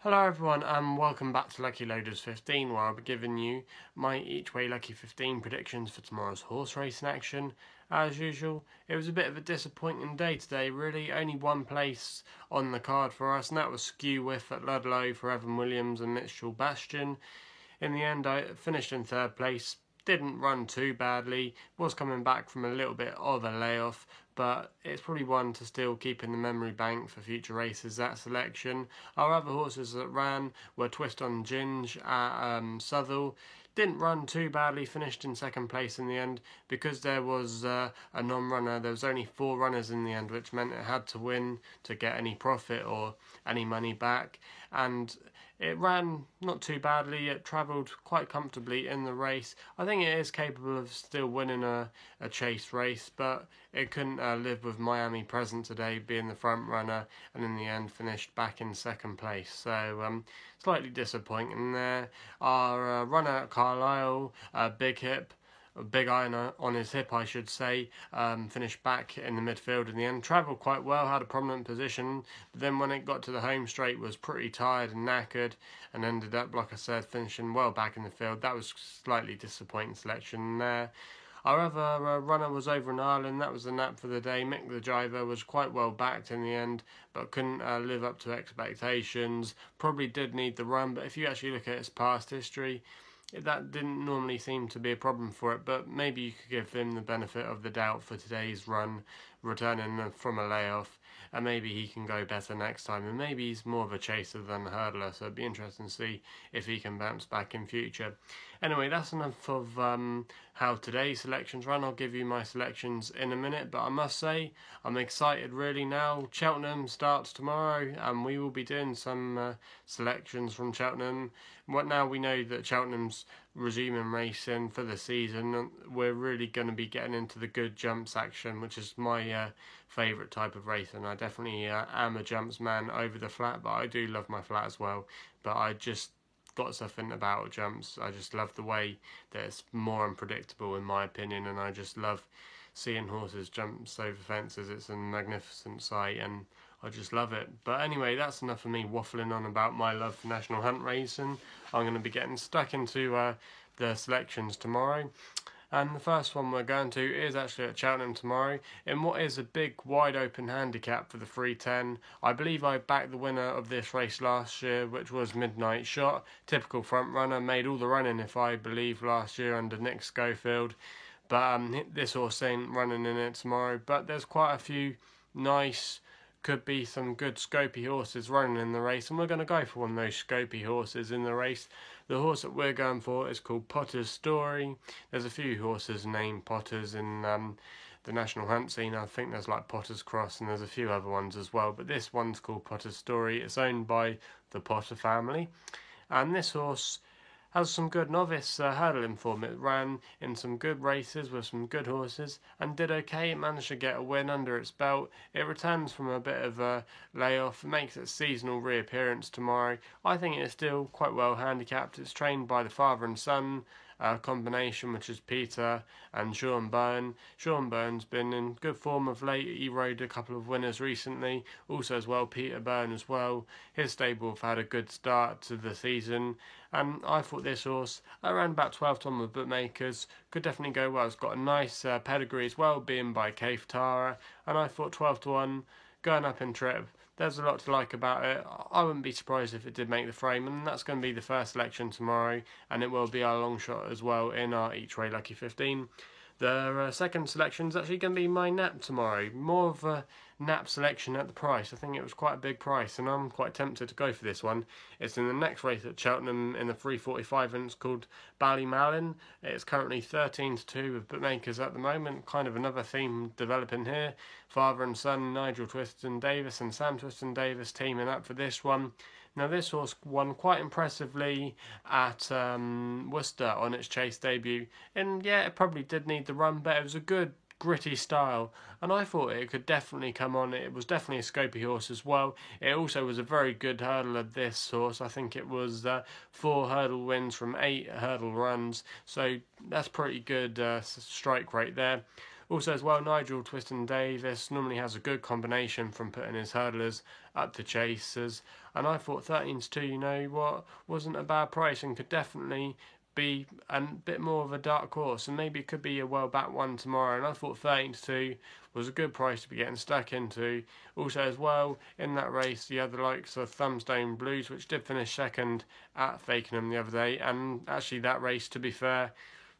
Hello everyone and welcome back to Lucky Loaders 15, where I'll be giving you my each way lucky 15 predictions for tomorrow's horse racing action. As usual, it was a bit of a disappointing day today really, only one place on the card for us, and that was Skew Whiff at Ludlow for Evan Williams and Mitchell Bastion. In the end I finished in third place, didn't run too badly, was coming back from a little bit of a layoff, but it's probably one to still keep in the memory bank for future races, that selection. Our other horses that ran were Twist on Ginge at Southwell. Didn't run too badly, finished in second place in the end. Because there was a non-runner, there was only 4 runners in the end, which meant it had to win to get any profit or any money back. And it ran not too badly, it travelled quite comfortably in the race. I think it is capable of still winning a chase race, but it couldn't live with Miami Present today being the front runner, and in the end finished back in second place. So slightly disappointing there. Our runner at Carlisle, Big Iron on his hip, I should say, finished back in the midfield in the end. Travelled quite well, had a prominent position, but then when it got to the home straight was pretty tired and knackered, and ended up, like I said, finishing well back in the field. That was slightly disappointing selection there. Our other runner was Over in Ireland, that was the nap for the day. Mick the driver was quite well backed in the end, but couldn't live up to expectations. Probably did need the run, but if you actually look at its past history, that didn't normally seem to be a problem for it, but maybe you could give him the benefit of the doubt for today's run, returning from a layoff, and maybe he can go better next time, and maybe he's more of a chaser than a hurdler, so it'd be interesting to see if he can bounce back in future. Anyway, that's enough of how today's selections run. I'll give you my selections in a minute, but I must say I'm excited really now. Cheltenham starts tomorrow, and we will be doing some selections from Cheltenham. Now we know that Cheltenham's resuming racing for the season, we're really going to be getting into the good jumps action, which is my favourite type of racing. I definitely am a jumps man over the flat, but I do love my flat as well. But I just got something about jumps. I just love the way that it's more unpredictable in my opinion, and I just love seeing horses jump over fences. It's a magnificent sight and I just love it. But anyway, that's enough of me waffling on about my love for National Hunt racing. I'm going to be getting stuck into the selections tomorrow. And the first one we're going to is actually at Cheltenham tomorrow, in what is a big wide open handicap for the 310. I believe I backed the winner of this race last year, which was Midnight Shot. Typical front runner, made all the running if I believe last year under Nick Schofield. But this horse ain't running in it tomorrow. But there's quite a few nice, could be some good scopy horses running in the race, and we're going to go for one of those scopy horses in the race. The horse that we're going for is called Potter's Story. There's a few horses named Potters in the National Hunt scene. I think there's like Potter's Cross and there's a few other ones as well, but this one's called Potter's Story. It's owned by the Potter family, and this horse has some good novice hurdling form. It ran in some good races with some good horses and did okay. It managed to get a win under its belt. It returns from a bit of a layoff, makes its seasonal reappearance tomorrow. I think it's still quite well handicapped. It's trained by the father and son combination, which is Peter and Sean Byrne. Sean Byrne's been in good form of late. He rode a couple of winners recently. Also as well, Peter Byrne as well. His stable have had a good start to the season. And I thought this horse, around about 12 to 1 with bookmakers, could definitely go well. It's got a nice pedigree as well, being by Kaif Tara. And I thought 12 to 1, going up in trip. There's a lot to like about it. I wouldn't be surprised if it did make the frame, and that's going to be the first selection tomorrow, and it will be our long shot as well in our Each Way Lucky 15. The second selection is actually going to be my nap tomorrow. More of a nap selection at the price. I think it was quite a big price, and I'm quite tempted to go for this one. It's in the next race at Cheltenham in the 345, and it's called Ballymallin. It's currently 13 to 2 with bookmakers at the moment. Kind of another theme developing here. Father and son Nigel Twiston Davis and Sam Twiston Davis teaming up for this one. Now this horse won quite impressively at Worcester on its chase debut, and yeah, it probably did need the run, but it was a good gritty style, and I thought it could definitely come on. It was definitely a scopy horse as well. It also was a very good hurdler, this horse. I think it was 4 hurdle wins from 8 hurdle runs, so that's pretty good strike rate there. Also as well, Nigel Twiston Davis normally has a good combination from putting his hurdlers up to chasers, and I thought 13-2, you know what, wasn't a bad price and could definitely be a bit more of a dark horse, and maybe it could be a well back one tomorrow. And I thought 13-2 was a good price to be getting stuck into. Also as well, in that race, the other likes of Thumbstone Blues, which did finish second at Fakenham the other day, and actually that race, to be fair,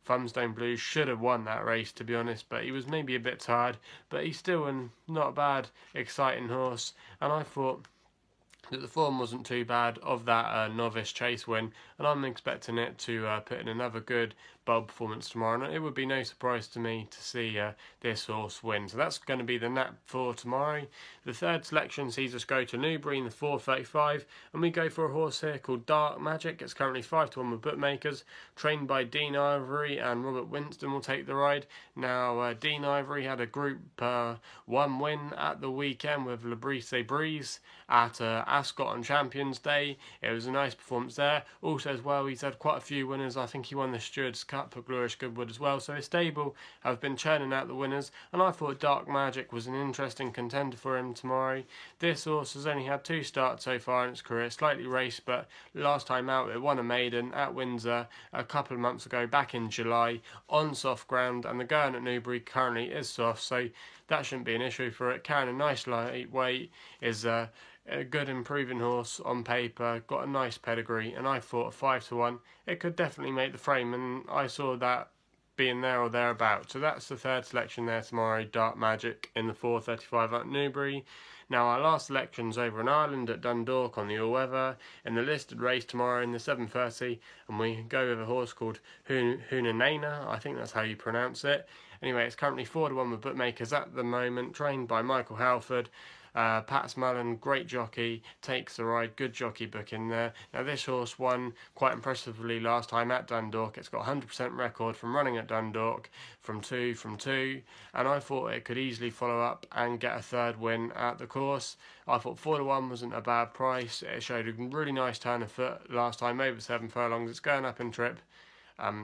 Thumbstone Blues should have won that race, to be honest, but he was maybe a bit tired, but he's still a not bad, exciting horse, and I thought that the form wasn't too bad of that novice chase win, and I'm expecting it to put in another good bold performance tomorrow, and it would be no surprise to me to see this horse win. So that's going to be the nap for tomorrow. The third selection sees us go to Newbury in the 4:35, and we go for a horse here called Dark Magic. It's currently 5-1 with bookmakers, trained by Dean Ivory, and Robert Winston will take the ride. Now, Dean Ivory had a Group 1 win at the weekend with Le Brise Breeze at Ascot on Champions Day. It was a nice performance there. Also as well, he's had quite a few winners. I think he won the Stewards Cup at Glorious Goodwood as well. So his stable have been churning out the winners, and I thought Dark Magic was an interesting contender for him tomorrow. This horse has only had 2 starts so far in its career, slightly raced, but last time out it won a maiden at Windsor a couple of months ago, back in July, on soft ground, and the going at Newbury currently is soft, so that shouldn't be an issue for it. Carrying a nice lightweight, is a good improving horse on paper, got a nice pedigree, and I thought 5-1 it could definitely make the frame, and I saw that being there or thereabouts. So that's the third selection there tomorrow, Dark Magic in the 4:35 at Newbury. Now our last selection's over in Ireland at Dundalk on the all-weather in the listed race tomorrow in the 7:30, and we go with a horse called Hunanena, I think that's how you pronounce it. Anyway, it's currently 4-1 with bookmakers at the moment, trained by Michael Halford. Pat Mullen, great jockey, takes the ride, good jockey book in there. Now this horse won quite impressively last time at Dundalk. It's got a 100% record from running at Dundalk from two, and I thought it could easily follow up and get a third win at the course. I thought 4-1 wasn't a bad price. It showed a really nice turn of foot last time, over 7 furlongs. It's going up in trip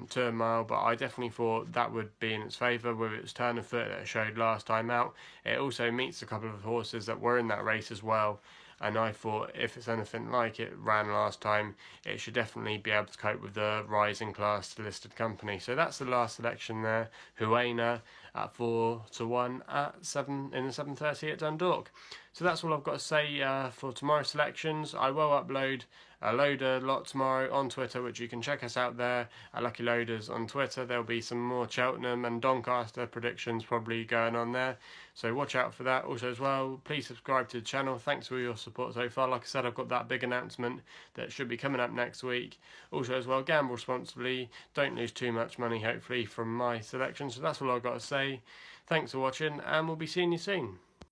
to a mile, but I definitely thought that would be in its favour with its turn of foot that it showed last time out. It also meets a couple of horses that were in that race as well, and I thought if it's anything like it ran last time, it should definitely be able to cope with the rising class listed company. So that's the last selection there, Huena at 4-1 at 7 in the 7:30 at Dundalk. So that's all I've got to say for tomorrow's selections. I will upload a loader lot tomorrow on Twitter, which you can check us out there at Lucky Loaders on Twitter. There'll be some more Cheltenham and Doncaster predictions probably going on there, so watch out for that. Also as well, please subscribe to the channel. Thanks for your support so far. Like I said, I've got that big announcement that should be coming up next week. Also as well, gamble responsibly, don't lose too much money hopefully from my selection. So that's all I've got to say. Thanks for watching, and we'll be seeing you soon.